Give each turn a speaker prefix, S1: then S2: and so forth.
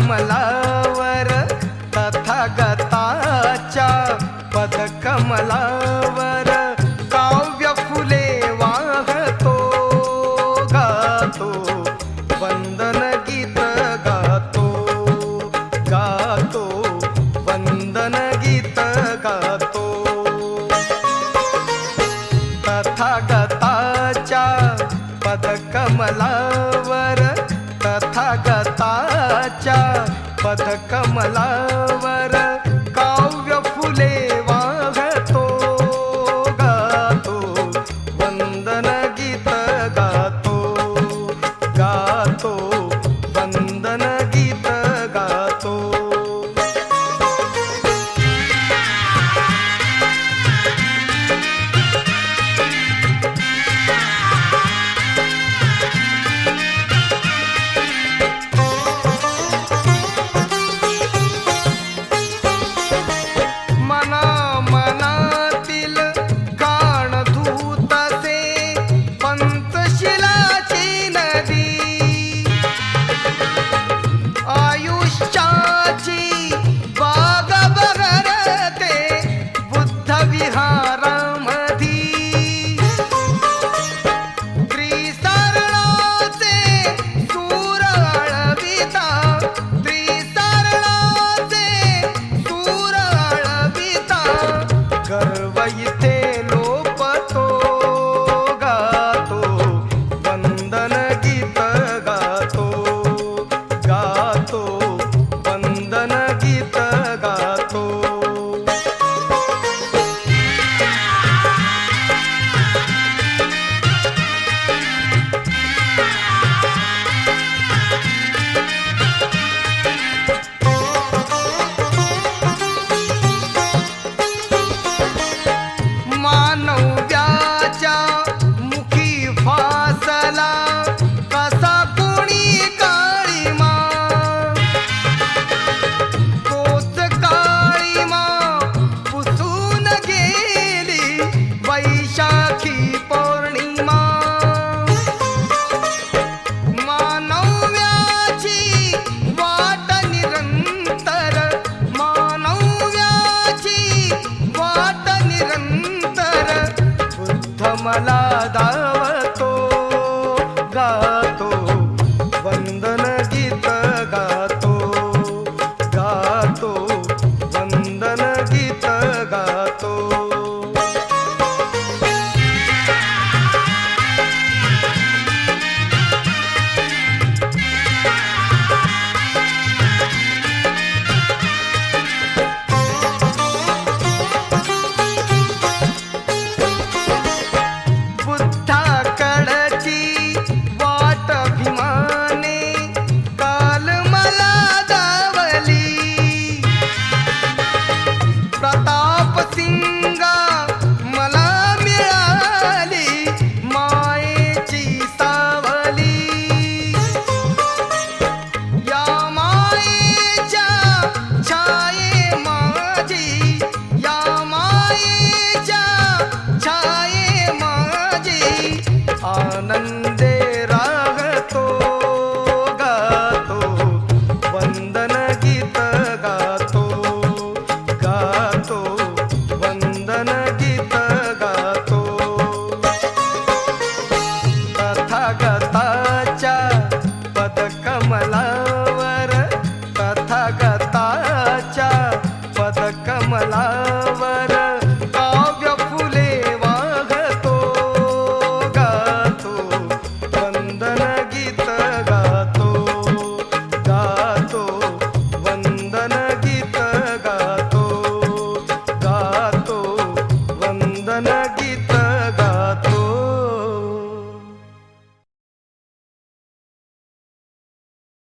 S1: पदकमलावर तथागताच्या पदकमलावर काव्य फुले वाहतो गातो वंदन गीत गातो गातो वंदन गीत गातो तथागताच्या पदकमलावर तथागताच्या पदकमलावर काव्य फुले वाहतो गातो वंदन गीत गातो गातो वंदन गीत गातो मला धावतो गातो वंदन गीत गातो गातो वंदन गीत गातो आनंदे रागतो गातो वंदन गीत गातो गातो वंदन गीत गातो तथागत